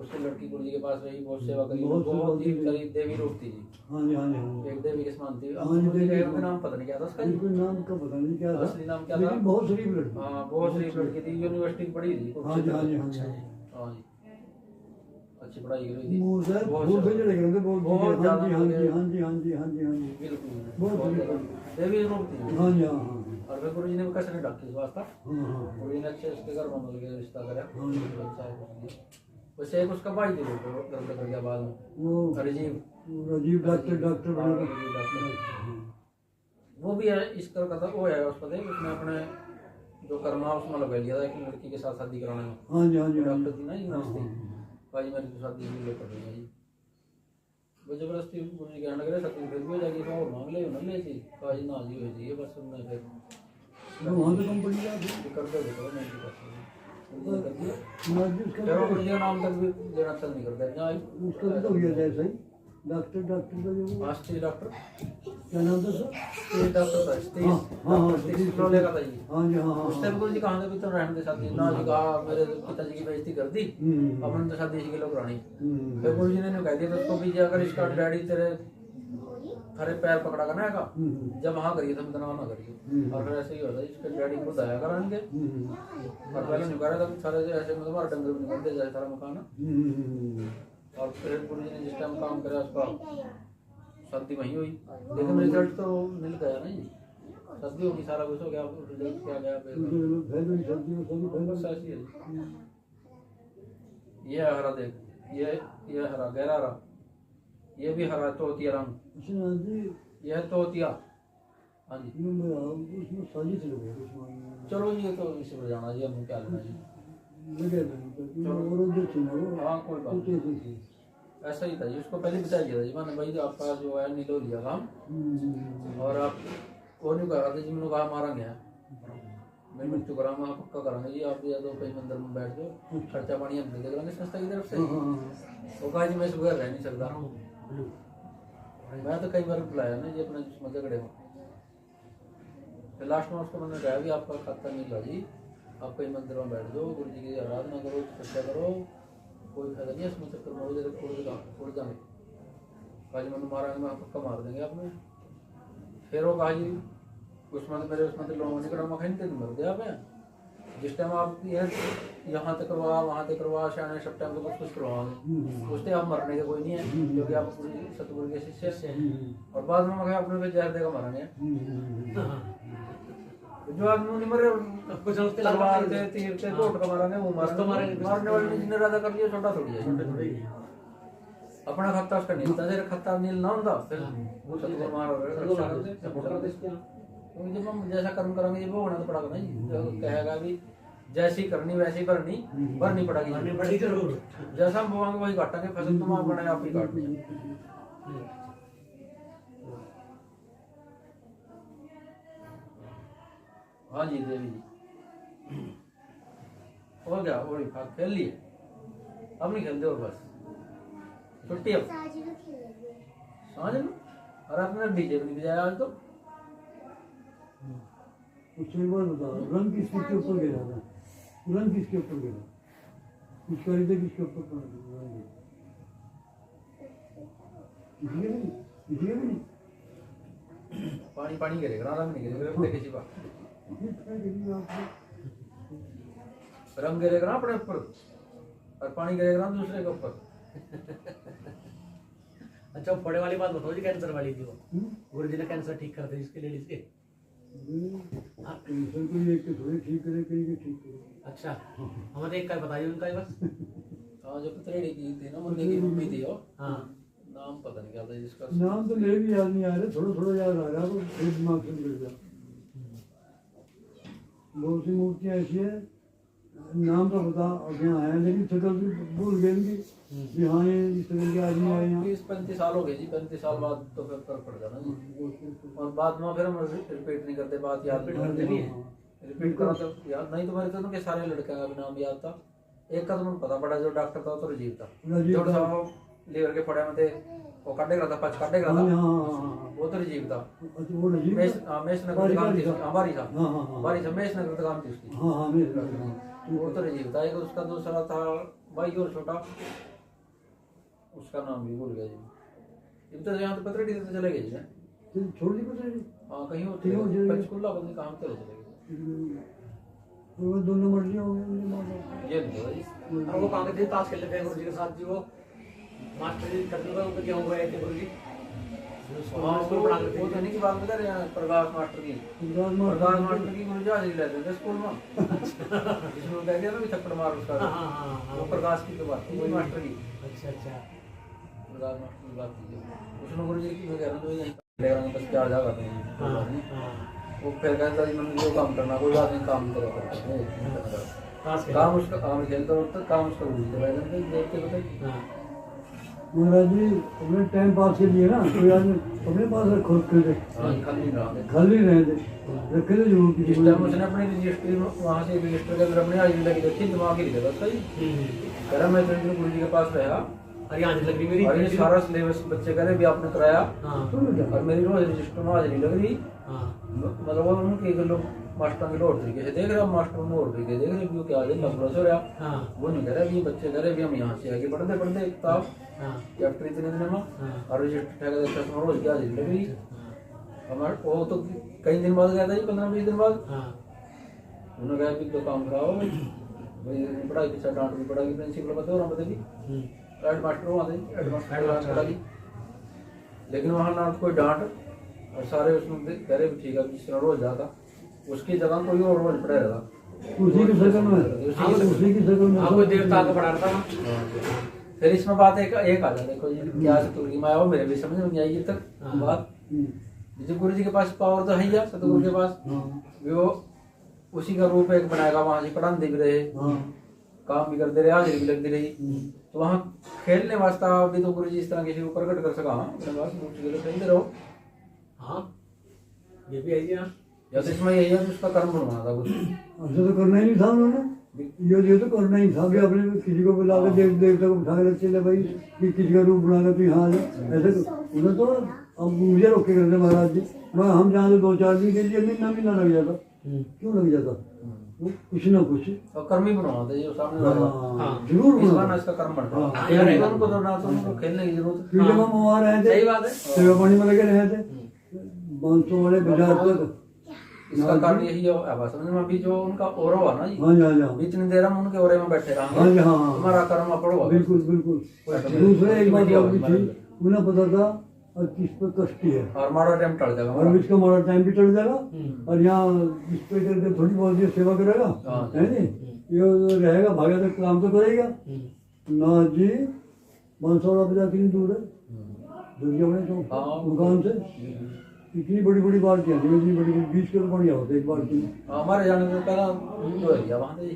उसकी लड़की गुरुजी के पास रही, बहुत सेवा करी, बहुत ही करीब देवी रूप थी जी, हाँ जी, हाँ जी, हाँ एक देवी के समान थी। हाँ जी, देवी उनका नाम पता नहीं क्या था उसका जी। जी, इनको नाम का पता नहीं क्या था, असली नाम क्या था। लेकिन बहुत शरीफ लड़की। हाँ बहुत शरीफ लड़की थी, यूनिवर्सिटी पढ़ी थी। हाँ जी, हाँ जी, हाँ जी। हाँ जी अच्छी पढ़ाई करी थी। मुंह से बहुत बहुत से लड़के रहते, बहुत बहुत ज्यादा हाँ जी, हाँ जी, हाँ जी, हाँ जी, हाँ जी, हाँ जी। बिल्कुल बहुत बहुत शरीफ ज्यादा। लड़की। देवी रूप थी। हाँ जी, हाँ और फिर गुरु जी ने भी कैसे डाकी इस वास्ता, हाँ। गुरु जी ने अच्छे उसके घर में मिल के रिश्ता करा। हाँ जी। अच्छा है कुछ नहीं। वैसे एक उसका भाई थी घर कर गया बाद में, वो राजीव राजीव डॉक्टर हाँ, बना राजीव डॉक्टर। वो भी है इस कर का था, वो है उस पता है उसने अपने जो कर्मा उसमें लगा लिया था एक लड़की के साथ शादी कराने में। हाँ जी, हाँ जी, हाँ डॉक्टर जी। थी ना यूनिवर्सिटी, भाई मेरी तो शादी भी कर रही है जी। वो जबरदस्ती गुरु जी कहने लगे सर्टिफिकेट भी हो जाएगी, तो और मांग ले ले जी, कहा जी ना जी हो जी, बस उन्होंने फिर वहाँ तो कंपनी जा कर दे तो नहीं कर सकते कर दिया। उसका चलो गुरु जी का नाम तक भी लेना पसंद नहीं करते जहाँ भी तो हुआ जाए सही। डॉक्टर का जो आस्ती डॉक्टर क्या नाम था सर? ये डॉक्टर था हाँ, स्टीज लोले का था जी। हाँ जी, हाँ उस टाइम गुरु जी कहाँ भी तो रहने के साथ ना जी कहा मेरे पिताजी की बेइज्जती कर दी, अपन तो शादी इसी के लोग रानी। फिर गुरु जी ने कह दिया उसको भी अगर इसका डैडी तेरे थारे पैर पकड़ा करना है जब वहाँ करिए तुम इतना ना करिए। और फिर ऐसे ही होता है इसके डैडी खुद आया कराएंगे और पहले नहीं करा था सारे ऐसे में तुम्हारा डंगर भी निकल दे जाए सारा मकान। और फिर गुरु जी ने जिस टाइम काम करा उसका शादी वहीं हुई, लेकिन रिजल्ट तो मिल गया ना जी, शादी होगी सारा कुछ हो गया, रिजल्ट क्या गया बस ऐसी है। ये हरा देख, ये हरा गहरा हरा, ये भी हरा तोतिया रंग, यह तोतिया। हाँ जी उसमें साजिश लगे चलो ये तो इसी पर जाना जी, हम क्या लेना जी। हाँ कोई बात नहीं, ऐसा ही था जी। उसको पहले बता दिया था जी मैंने, भाई आपका जो है नीलो लिया काम और आप वो नहीं कहा था जी, मैंने कहा मारा गया मैं मृत्यु करा मैं पक्का करांगे जी, आप या तो कहीं मंदिर में बैठ जाओ, खर्चा पानी हम दे देंगे संस्था की तरफ से। वो कहा जी मैं इस बगैर रह नहीं सकता। मैं तो कई बार बुलाया ना जी अपने झगड़े में, फिर लास्ट में उसको मैंने कहा भी आपका खाता नहीं ला जी, आप कहीं मंदिर में बैठ जाओ, गुरु जी की आराधना करो, तपस्या करो, कोई फायदा नहीं है इसमें चक्कर मारो, जरा उड़ जाएंगे। कहा जी मैंने मारा मैं पक्का मार देंगे आपने। फिर वो कहा जी उसमें तो मेरे उसमें तो लोगों ने कहा मखन तेन मर गया मैं, जिस टाइम आप यहाँ तक करवा वहाँ तक करवा शायद सब टाइम तो कुछ करवाओगे, उस टाइम आप मरने का कोई नहीं है क्योंकि आप सतगुरु के शिष्य हैं। और बाद में मैं अपने पे जहर देगा मारेंगे, जो आदमी नहीं मरे कुछ तलवार से तीर से कोट का मारेंगे वो मारेंगे, मारने वाले ने जिन्हें राजा कर लिया छोटा थोड़ी है, अपना खत्ता उसका नीलता जरा खत्ता नील ना होता फिर वो सतगुरु मार जब हम जैसा कर्म करेंगे ये भोगना तो पड़ेगा ना जी। जो कहेगा भी जैसी करनी वैसी भरनी पड़ेगी जरूर। जैसा हम बोएंगे वही काटेंगे, फसल तुम्हारा बनेगा आप ही काटनी है। हाँ जी देवी जी हो गया, वो खेल लिए, अब नहीं खेलते और बस छुट्टी अब समझ लो। और आपने डीजे भी नहीं बजाया आज तो। उसके बाद बताओ रंग किसके ऊपर गिरा था, रंग किसके ऊपर गिरा, कुछ करी थे किसके ऊपर नहीं पानी पानी गिरेगा रंग नहीं गिरेगा किसी बात रंग गिरेगा ना अपने ऊपर और पानी गिरेगा ना दूसरे के ऊपर। अच्छा फोड़े वाली बात बताओ जी, कैंसर वाली थी वो गुरु जी ने कैंसर ठीक कर दिया इसके लेडीज के। कैंसर को ये थोड़े ठीक करे कहीं के ठीक करे। अच्छा हमें एक का बताइए उनका ही बस। हाँ जो पतरेड़ी की थी ना मुन्ने की मम्मी थी वो, हाँ नाम पता नहीं क्या था जिसका, नाम तो मेरे भी याद नहीं आ रहा, थोड़ा याद आ रहा है, फिर दिमाग से निकल गया। बहुत सी मूर्तियाँ ऐसी है नाम तो बता अभी आया लेकिन शक्ल भी भूल गए कि हाँ ये इस तरह के आदमी आए यहाँ। 35 साल हो गए जी, 35 साल बाद तो फिर फर्क पड़ जाना जी। और बाद में फिर हम रिपीट नहीं करते, बात याद नहीं करते नहीं है, रिपीट करो तो याद नहीं। तो मेरे तो उनके सारे लड़के का भी नाम याद था, एक का तो मुझे पता पड़ा जो डॉक्टर था तो राजीव था, जो साहब लीवर के फड़े में थे वो काटे रहा था, पच काटे रहा था वो तो राजीव था। मेष नगर काम थी हमारी साहब हमारी साहब मेष नगर काम थी उसकी, वो तो राजीव था। एक उसका दूसरा था भाई और छोटा, उसका नाम भी भूल गया जी। इब तो यहाँ तो पतरेडी से चले गए जी, छोड़ दी पतरेडी। हाँ कहीं होते पंचकुला बंदी काम चले गए, वो दोनों मर्जी हो गए ये नहीं पता जी। और वो कहाँ गए थे ताश खेलने गए गुरु जी के साथ जी, वो मास्टर जी करते हुए क्या हुआ है गुरु जी हाँ वो तो नहीं की बात बता रहे हैं, प्रकाश मास्टर की गुरु जी हाजिरी लेते थे स्कूल में, जिसमें कह दिया ना भी थप्पड़ मार उसका, वो प्रकाश की तो बात थी मास्टर की। अच्छा अच्छा प्रकाश मास्टर की बात थी, उसमें गुरु जी की मैं कह रहा हूँ यहीं बस क्या जा करते हैं वो फिर कहता जी मैंने जो काम करना कोई बात नहीं काम करो, काम उसका काम खेलता वक्त काम उसका देखते बताइए महाराज जी अपने टाइम पास के लिए ना कोई आदमी अपने पास रखो खाली रहे थे रखे थे जरूर किसी जिस टाइम उसने अपने रजिस्ट्री वहाँ से रजिस्टर के अंदर अपने हाजिरी लगी रखी, दिमाग ही लिखा था सही कह रहा मैं तो गुरु जी के पास रहा और यहाँ लग रही मेरी, और ये सारा सिलेबस बच्चे कह रहे भी आपने कराया और मेरी रोज रजिस्टर में हाजिरी लग रही, मतलब वो उनके लोग मास्टर की लोड तरीके से देख रहे हो, मास्टर मोड़ तरीके देख रहे हो क्या आज लंबा हो रहा, वो नहीं कह रहे भी बच्चे कह रहे भी हम यहाँ से आगे पढ़ते पढ़ते किताब चैप्टर इतने दिन में और रजिस्टर ठेका रोज की हाजिरी लग रही हमारे। वो तो कई दिन बाद गया था जी, 15-20 दिन बाद उन्होंने कहा भी तो काम कराओ भाई, पढ़ाई पीछा डांट भी पड़ेगी, प्रिंसिपल बताओ और बताइए हेडमास्टर वहाँ थे, हेडमास्टर पड़ेगी, लेकिन वहाँ ना कोई डांट और सारे उसमें कह रहे भी ठीक है जिस तरह रोज जाता उसकी जगह कोई और रोज पढ़ा रहा, उसी की शक्ल में आपको देवता को पढ़ाता था। फिर इसमें बात एक आ जाए, देखो जी क्या सतगुरु की माया हो मेरे भी समझ में नहीं आएगी तक बात। जो गुरु जी के पास पावर तो है ही, सतगुरु के पास वो उसी का रूप एक बनाएगा, वहां से पढ़ाते भी रहे काम भी करते रहे हाजिरी भी लगती रही, तो वहाँ खेलने वास्ते भी तो गुरु जी इस तरह किसी को प्रकट कर सका अपने पास खेलते रहो। हाँ ये भी है जी। हाँ, या तो इसमें यही है कि उसका कर्म बनवाना था कुछ। ऐसा तो करना ही नहीं था उन्होंने, ये तो करना ही था कि अपने किसी को बुला कर देव देवता को उठा कर चले भाई कि किसी का रूप बना कर तू यहाँ आ जा। ऐसे तो उन्हें तो अब मुझे रोके करते महाराज जी। मैं हम जहाँ से 2-4 दिन के लिए महीना लग जाता। क्यों लग जाता? वो कुछ ना कुछ और कर्म ही बनवाना था, ये सामने वाला जरूर इस बार बना। ना इसका कर्म बनता हाँ, है। उनको तो ना तो उनको खेलने की जरूरत है। क्यों जब हम वहाँ रहे थे, सही बात है। सेवा पानी में लगे रहे थे 500 वाले बाजार तक। इसका कारण यही है अब समझ में अभी जो उनका ओरो है ना जी, हाँ जी, हाँ जी, हाँ। इतनी देर हम उनके ओरे में बैठे हाँ रहेंगे, जी, हाँ। हमारा कर्म अपड़ो होगा। बिल्कुल बिल्कुल। दूसरे एक बात और भी थी, उन्हें पता था और किस पर कष्टी है और हमारा टाइम टल जाएगा और इसका हमारा टाइम भी चढ़ जाएगा और यहाँ इस पे करके थोड़ी बहुत देर सेवा करेगा, है नहीं? ये रहेगा भागा तक काम तो करेगा ना जी। 500 बाजार कितनी दूर है दुर्गा बने तो दुकान से? इतनी बड़ी बड़ी बाल्टियाँ थी, इतनी बड़ी 20 किलो पानी होता एक बाल्टी में। हमारे जाने से पहला तो है वहाँ से जी,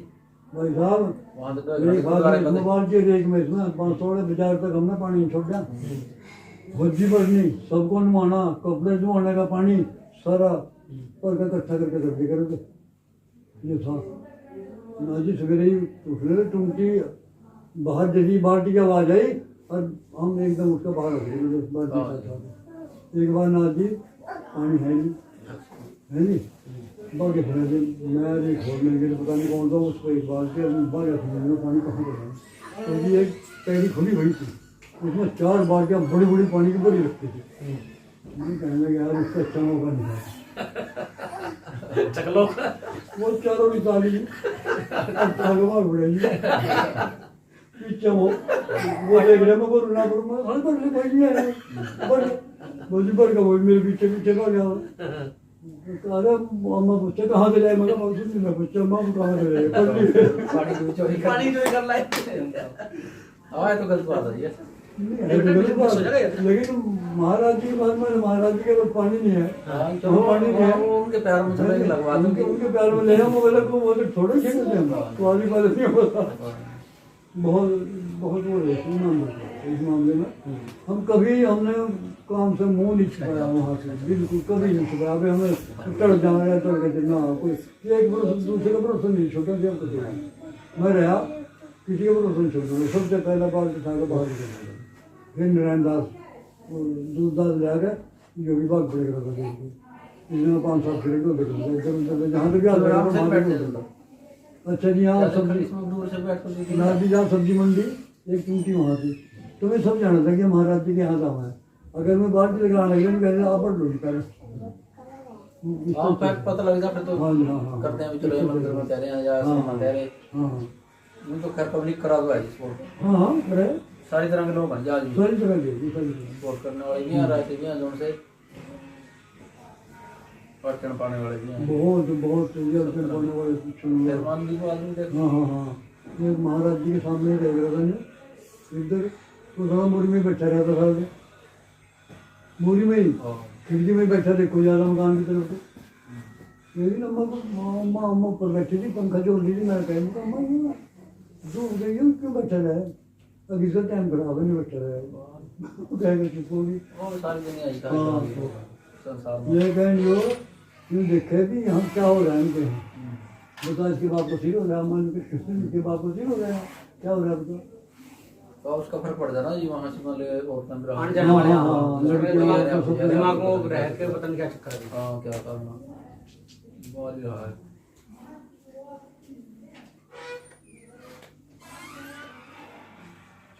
भाई साहब वहाँ से एक हाथ में 2 बाल्टी एक में इसमें 500 बाजार तक हमने पानी छोड़ दिया। भज्जी भरनी, सबको नवाना, कपड़े धोने का पानी सारा पर का इकट्ठा करके कर दिया करोगे। ये था ना जी। सवेरे ही उठने टूटी बाहर जैसी बाल्टी की आवाज आई और हम एकदम उसका बाहर रख दिए बाल्टी साथ। एक बार ना जी पानी है नहीं, है नहीं? बागे फिर मैं एक होल मिल गया, पता नहीं कौन था, उस पर एक बाल्टी बागे फिर पानी कहाँ पर तो जी एक पैरी खुली हुई थी, उसमें 4 बाल्टियाँ बड़ी बड़ी पानी की भरी रखी थी। मैं कहने लगा यार इसका अच्छा मौका नहीं है। चकलो वो चारों निकाली भगवान बढ़ेगी पीछे वो देख रहे मैं बोलूँ ना बोलूँ मैं हर पर ले भाई है बोली पर का वो मेरे पीछे पीछे भाग गया। अरे अम्मा पूछे कहाँ से जाए, मैं कहा सुन मैं पूछा अम्मा कहाँ से जाए पानी की चोरी कर पानी चोरी कर लाए। हाँ ये तो गलत बात है ये। लेकिन महाराज जी के बाद में महाराज जी के पास पानी नहीं है, चलो पानी नहीं है, वो उनके पैर में चले लगवा दूंगी। उनके प्यार में ले हम बोले को बोले थोड़े खेल थे हम वाली बात नहीं होता। बहुत बहुत वो रहते हैं इस मामले में। हम कभी हमने काम से मुंह नहीं छुपाया वहाँ से, बिल्कुल कभी नहीं छुपाया। अभी हमें चढ़ जाना चढ़ के ना कोई एक भरोसा दूसरे का भरोसा नहीं छोटा दिया हमको। मैं रहा किसी का भरोसा नहीं छोड़ना, सबसे पहला बाल उठा कर बाहर निकल। फिर नारायण दास दूधदास ले गए, जो भी बाग पड़े रहा था इसमें 5-7 किलो को देख इधर उधर जहाँ तक याद। अच्छा जी यहाँ सब्जी नाजी जहाँ सब्जी मंडी एक टूटी वहाँ थी, तुम्हें सब जाना था कि महाराज जी के यहाँ जाना है। अगर मैं बाल्टी लगाने लगे तो कहते आप बढ़ लो पहले पता लग जाए फिर तो हाँ जी हाँ करते हैं चलो ये मंदिर में तैरे हैं या सिनेमा तैरे। हाँ नहीं तो खैर पब्लिक करा दो है इसको, हाँ हाँ करे सारी तरह के लोग हैं जहाँ सारी जगह दे सारी जगह। सपोर्ट करने वाले भी हैं, रहते भी हैं, जोन से अड़चन पाने वाले भी हैं। बहुत बहुत अड़चन पाने वाले सुनने वाले। मान लीजिए आदमी देखो हाँ हाँ हाँ ये महाराज जी के सामने ही रह रहा था इधर तो थोड़ा मुड़ी में बैठा रहता था, मुड़ी में ही खिड़की में बैठा देखो ज़्यादा मकान की तरफ से। लेकिन अम्मा अम्मा ऊपर बैठी थी, पंखा जोड़ ली थी। मैं कह अम्मा यूँ दूर गई क्यों बैठा रहे, अब इसका टाइम खराब है नहीं बैठा रहे कहेगा चुप होगी। वो सारी दुनिया ही हाँ संसार में ये कहें जो यूँ देखे भी हम क्या हो रहा है इनके बता, इसके वापस ही हो रहा है मन के वापस ही हो रहा है, क्या हो रहा है बता। तो उसका फर्क पड़ जाना जी वहाँ से मान ले और आने जाने वाले हाँ, लड़कियाँ दिमाग में रह के पता नहीं क्या चक्कर है। हाँ क्या करना बहुत ही रहा है।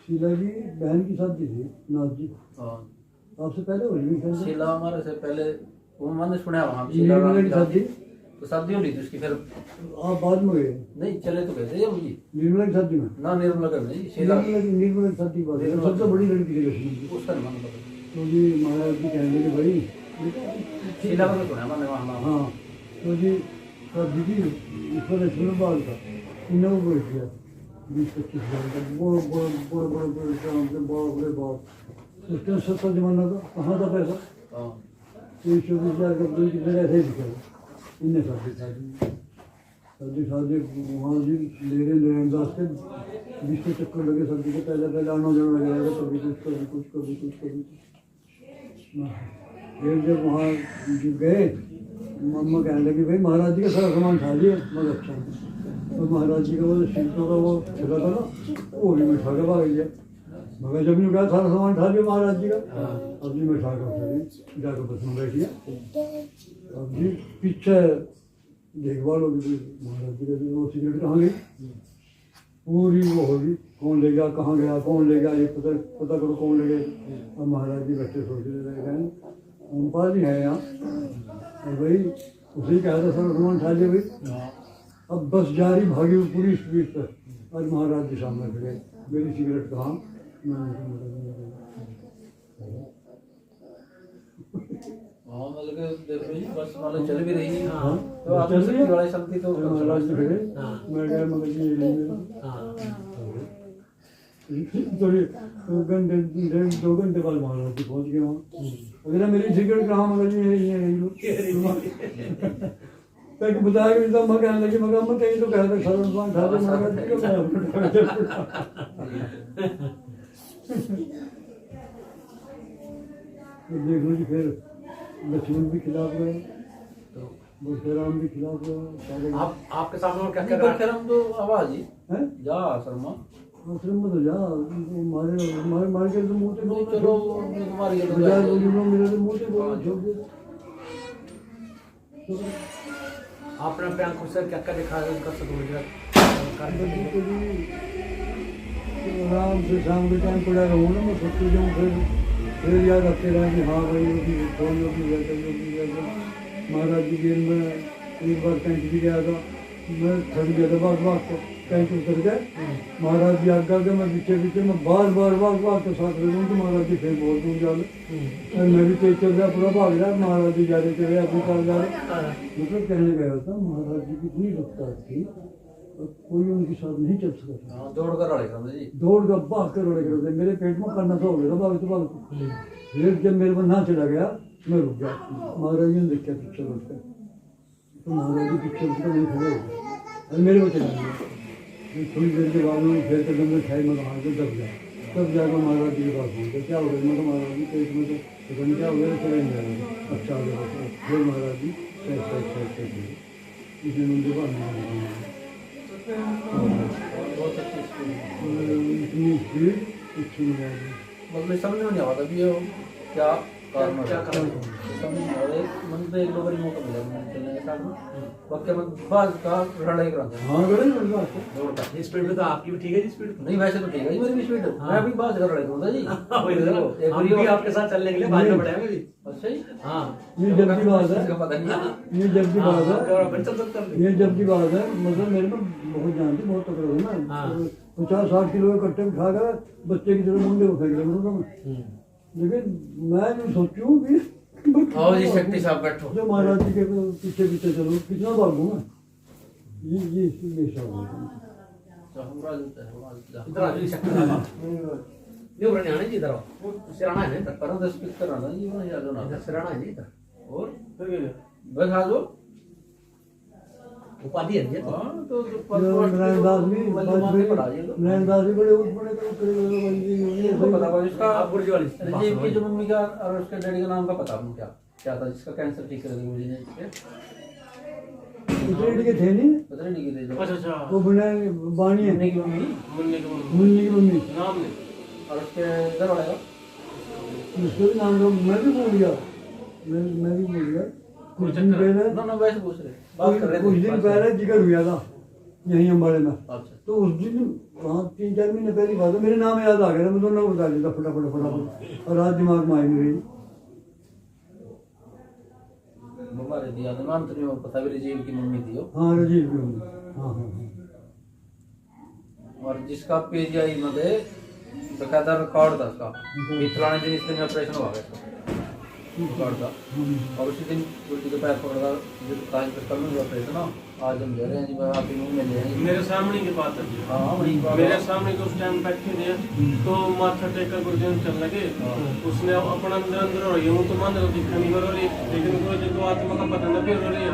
शीला जी बहन की शादी थी नाथ जी, हाँ आपसे पहले हो रही थी शीला हमारे से पहले वो मैंने सुना वहाँ निर्मला की शादी। तो शादी हो रही थी उसकी, फिर आप बाद में गए नहीं चले तो कैसे ये मुझे निर्मला की शादी में? ना निर्मला कर नहीं शीला निर्मला की शादी की बात है, सबसे बड़ी लड़की थी लक्ष्मी जी। उसका नाम पता तो जी महाराज जी कहने लगे भाई शीला का तो सुना मैंने वहाँ नाम। हाँ तो जी शादी थी इस पर लक्ष्मी बाल था इन्हें वो बैठ गया 20-25 साल का बड़े बड़े बड़े बड़े काम के बड़े बाप। उस टाइम सस्ता जमाना था, कहाँ था पैसा, हाँ 23-24 हज़ार का कितने ऐसे ही दिखा इन्हें शादी वहाँ जी ले रहे नारायण दास के 20 के चक्कर लगे शादी के। पहले आना जाना लगा रहेगा, कभी कुछ। फिर जब वहाँ गए मम्मा कहने लगी भाई महाराज जी का सारा सामान उठा लिया। मगर अच्छा तो महाराज जी का वो शीतों का वो छिला था ना, वो भी मैं उठा के भाग गया। मगर जब नहीं उठा सारा सामान उठा लिया महाराज जी का, अब जी मैं उठा कर उठा जाकर बस में बैठ गया। अब जी पीछे देखभाल होगी महाराज जी का, वो सिगरेट कहाँ गई पूरी वो होगी, कौन ले गया, कहाँ गया, कौन ले गया, ये पता करो कौन ले गया। अब महाराज जी बैठे सोचते रहे, ओमपाल जी है यहाँ, और भाई उसी कहा था सर सामान उठा लिया भाई। अब बस जा रही भागी हुई पूरी स्पीड पर, आज महाराज जी सामने खड़े, मेरी सिगरेट कहाँ, हाँ मतलब कि देख लो जी बस मतलब चल भी रही है। हाँ तो आप चल रही है। लड़ाई चलती तो महाराज जी खड़े, मैं गया मगर जी ये नहीं मेरा। थोड़ी 2 घंटे बाद महाराज जी पहुँच गए वहाँ। अगर मेरी सिगरेट कहाँ, मगर जी ये रही लो तक बताया कि तो मैं कहने लगी, मगर मैं कहीं तो कह रहा सारा सामान उठा दे महाराज जी को। देख लो जी फिर लक्ष्मण भी खिलाफ गए, बुलराम भी खिलाफ गए सारे। आप आपके सामने और क्या नहीं कर रहा पर खैर हम तो आवाज ही हैं जा शर्मा आश्रम में तो जा मारे मारे मार के तो मुँह से नहीं बोल चलो तुम्हारी ये तो बाजार जाए। बोली मेरे तो मुँह से बोल छोड़ दे। आपने अपने आंखों से क्या क्या देखा है उनका सदुपयोग आराम से शाम के टाइम पड़ा रहूँ ना, मैं सोचती जाऊँ फिर याद रखते रहे कि हाँ भाई योगी कौन योगी वैसा। महाराज जी जेल में एक बार कैंट भी गया था, मैं थक गया था भाग भाग कर, कैंट उतर गए, महाराज जी आज्ञा के मैं पीछे पीछे मैं बार बार भाग भाग के साथ ले तो महाराज जी फिर बहुत दूर जा रहे, मैं भी तेज चल रहा पूरा भाग रहा, महाराज जी जा रहे चले अपनी कार जा रहे। मतलब कहने गया था महाराज जी की इतनी रफ्तार थी और कोई उनके साथ नहीं चल सकता था। हाँ, दौड़ कर रहे समझ जी दौड़ का भाग कर उड़े कर मेरे पेट में करना था हो गया भाग तो भाग। फिर जब मेरे को ना चला गया मैं रुक गया, महाराज जी ने देखा पीछे उठ कर, तो महाराज जी पीछे उठ कर नहीं खड़े हो गए और मेरे को चला गया। थोड़ी देर के बाद में फिर कदम में खाई मैं वहाँ से दब गया, तब जाकर महाराज जी के पास पहुँचा, क्या हो गया मैं महाराज जी पेट में तो पता नहीं क्या हो गया, चला नहीं जा रहा। अच्छा हो गया फिर महाराज जी सही इसने मुझे बात बहुत अच्छी स्कूल इतनी स्पीड कुछ नहीं आ रही। मतलब समझ में नहीं आता भी ये क्या कारण क्या कारण है? समझ नहीं आ रहा। मन तो एक दो बार मौका मिला मैंने चलने के साथ में वक्त में बाज का लड़ाई करा था हाँ बड़े बड़ी बात है। दौड़ का ये स्पीड में तो आपकी भी ठीक है जी स्पीड नहीं वैसे तो ठीक है जी मेरी भी स्पीड है मैं भी बाज कर रहा था जी एक हम बार भी आपके साथ चलने के लिए बाद में बढ़ाएंगे भी। अच्छा जी हाँ ये जब की बात है, इसका पता नहीं है ये जब की बात है, अपन चल सकते हैं। ये जब की बात है। मतलब मेरे में बहुत जानती बहुत तकड़ा है ना, हाँ। 50-60 किलो इकट्ठे उठा कर बच्चे की तरह मुंडे उठा के मैं, लेकिन मैं नहीं सोचूं कि आओ जी शक्ति साहब बैठो जो महाराज जी के पीछे पीछे चलो कितना भागूं मैं, ये सब इधर आ जाइए शक्ति साहब नहीं उधर नहीं आना जी इधर आओ सिराना है ना इधर पर 10 पिक कराना जी वहां याद होना इधर सिराना है जी इधर और बस आ जाओ उपाधि है जी तो हाँ तो नारायणदास भी नारायणदास भी बड़े उठ पड़े इसको पता होगा इसका आप गुरुजी वाली जी की जो मम्मी का और उसके डैडी का नाम का पता आपको क्या क्या था जिसका कैंसर ठीक कर दिया मुझे ने उतरे के थे नहीं, पता नहीं की थे अच्छा अच्छा वो बिना बाणी है मुन्नी की मम्मी मुन्ने के मुन्नी की मम्मी, नाम नहीं और उसके घर वाले का उसका भी नाम लो, मैं भी भूल गया, मैं भी भूल गया। कुछ दिन पहले ना वैसे पूछ रहे बात कर रहे कुछ दिन पहले जिक्र हुआ था यहीं अम्बाड़े में, अच्छा तो उस दिन वहाँ 3-4 महीने पहली बात है, मेरे नाम याद आ गया, मैं दोनों को बता देता फटाफट और आज दिमाग में आई मेरी। हमारे दिया था नाम तो नहीं पता भी राजीव की मम्मी थी वो हाँ राजीव भी होंगे, हाँ हाँ और जिसका पीजीआई में दे बकायदा रिकॉर्ड था उसका ये फलाने दिन इस दिन ऑपरेशन हुआ गया इसका रिकॉर्ड था और उसी दिन उल्टी के पैर पकड़ा जो काज पे कल में ऑपरेशन ना आज हम ले रहे हैं जी मैं आपके मुंह में ले रहे हैं मेरे सामने की बात है हाँ वही बात मेरे सामने के उस टाइम बैठे थे तो माथा टेका गुरुजी चल लगे उसने अपना अंदर अंदर और यूं तो मान लो दिखा नहीं हो रही लेकिन गुरुजी को आत्मा का पता नहीं हो रही है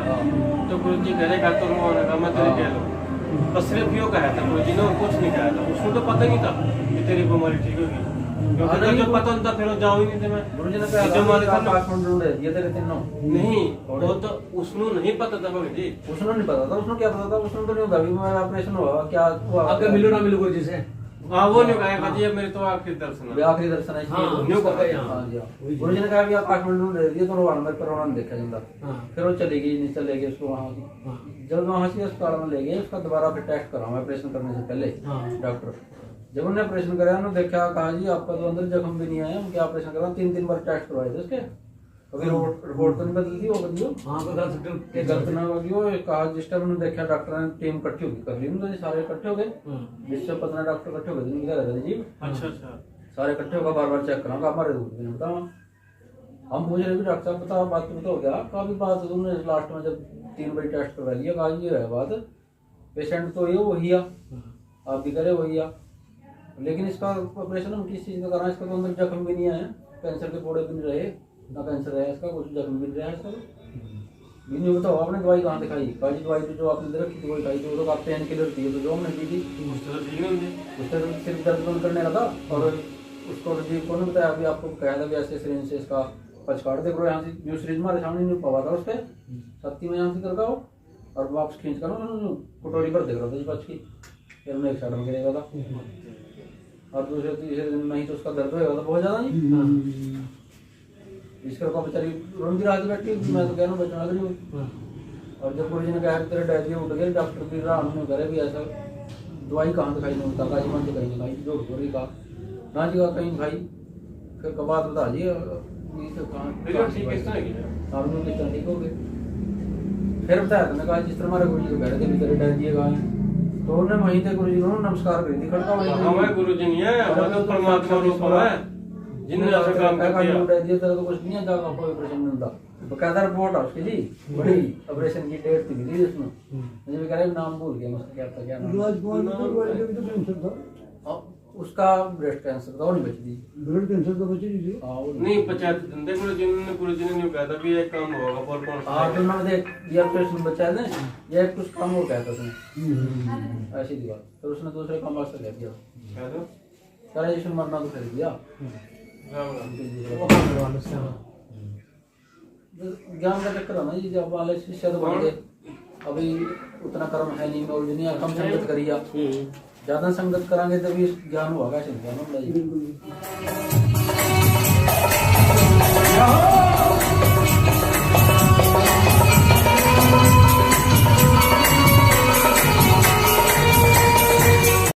तो गुरुजी घरे का तो रोने का मैं तेरे कह लो बस सिर्फ यो कहा था गुरुजी ने और कुछ नहीं कहा था उसको तो पता नहीं था कि तेरी बीमारी ठीक होगी क्योंकि जब पता होता फिर जाओ ही नहीं थे मैं गुरु जी ने जब कहा मारे था था पासपोर्ट ढूंढे ये तेरे तीनों नहीं वो तो उसको नहीं पता था भगत जी उसने नहीं पता था, उसने क्या पता था, उसने तो नहीं होता अभी मेरा ऑपरेशन हुआ क्या हुआ आगे मिलो ना मिलो गुरु जी से। हाँ वो नहीं कहा जी मेरे तो आखिरी दर्शन अभी है आखिरी दर्शन है इसलिए हाँ, तो न्यू उसका कर गए, हाँ हाँ। जी हाँ। गुरु जी ने कहा कि आप पासपोर्ट ढूंढ दिए तो रोवान मेरे पर नहीं देखा जिंदा। हाँ। फिर वो चली गई, नहीं चले गए उसको वहाँ हाँ। जब वहाँ से अस्पताल में ले गए उसका दोबारा फिर टेस्ट कराऊंगा ऑपरेशन करने से पहले हाँ। डॉक्टर जब उन्होंने ऑपरेशन कराया उन्होंने देखा, कहा जी आपका तो अंदर जख्म भी नहीं आया, हम क्या ऑपरेशन करा, 3 बार टेस्ट करवाए थे उसके, अभी रिपोर्ट तो नहीं बदली थी, वो बदलियो हाँ कोई गलत ये गलत ना होगी। वो कहा जिस टाइम उन्होंने देखा डॉक्टर ने टीम इकट्ठी होगी कर ली उन्होंने, सारे इकट्ठे हो गए 20-15 डॉक्टर इकट्ठे हो गए, जिनकी कह रहे थे जी अच्छा अच्छा सारे इकट्ठे होकर बार चेक कराऊंगा हमारे दूध नहीं बताओ। हम पूछ रहे भी डॉक्टर साहब बताओ बात तो बताओ क्या, काफी बात है तुमने लास्ट में जब 3 बार टेस्ट करवा लिया, कहा ये है बात, पेशेंट तो ये वही आ, आप भी करे वही आ, लेकिन इसका ऑपरेशन हम किस चीज का करा, इसका तो अंदर जख्म भी नहीं आया, कैंसर के फोड़े भी नहीं रहे, ना कैंसर है इसका, कुछ जख्म भी नहीं रहा इसका भी नहीं। बताओ आपने दवाई कहाँ दिखाई, काजी दवाई तो जो आपने दे रखी थी वही खाई थी, वो तो आप पेन किलर थी तो जो हमने दी थी उससे तो ठीक नहीं होती उससे सिर्फ दर्द बंद करने का था। और उसको राजीव को ने बताया अभी आपको कहा था भी ऐसे सिरिंज से इसका पच काट दे करो, यहाँ से जो सिरिंज हमारे सामने नहीं पावा था उस पर सत्ती में यहाँ से करका हो और वापस खींच कर कटोरी पर देख रहा था पच की, फिर उन्हें एक साइड में गिरेगा था और दूसरे तीसरे दिन में ही तो उसका दर्द होगा था बहुत ज्यादा जी। इसकर को बेचारी रोन भी रहा थी बैठी, मैं तो कह रहा हूँ बचना नहीं। और जब पुलिस ने कहा कि तेरे डैडी उठ गए, डॉक्टर भी रहा उन्होंने करे भी ऐसा दवाई कहाँ दिखाई नहीं होता, काजी मन से कहीं नहीं खाई, जो चोरी का ना जी का कहीं खाई, फिर कब बात बता दिए फिर ठीक किस तरह की है आप लोग किस तरह ठीक हो गए। फिर बताया मैंने कहा जिस तरह हमारे गुरु जी को कह रहे थे भी तेरे डैडी कहाँ है, तो उन्होंने वहीं थे गुरु जी ने नमस्कार करी थी खड़का वहीं हमारे गुरु जी नहीं है वो तो परमात्मा रूप है जिनने ऐसा काम कर दिया तेरा तो कुछ नहीं है, जागा कोई ऑपरेशन नहीं होता, बकायदा रिपोर्ट है उसकी जी, बड़ी ऑपरेशन की डेट थी दी उसमें, मुझे भी कह रहे नाम भूल गया उसका क्या था क्या नाम, राजकुमार में तो बड़ी जगह तो कैंसर था, और उसका ब्रेस्ट कैंसर था, वो नहीं बची थी। ब्लड कैंसर तो बची नहीं थी। हाँ वो नहीं पंचायत धंधे गुरु जी ने नहीं कहा था भी एक काम होगा पर कौन हाँ तो मैं देख ये ऑपरेशन बचा है ना, ये कुछ काम और कहता उसने ऐसी थी बात, फिर उसने दूसरे काम वास्ते कह दिया कह दो सारा यीशु मरना तो खरीद दिया। राम राम वो काम करवा लो उससे। ज्ञान का चक्कर है ना जी, जब वाले शिष्य तो बन गए, अभी उतना कर्म है नहीं, नॉलेज नहीं है, कम संगत करिए, ज्यादा संगत करांगे तभी ज्ञान होगा, कैसे ज्ञान होगा जी। बिल्कुल।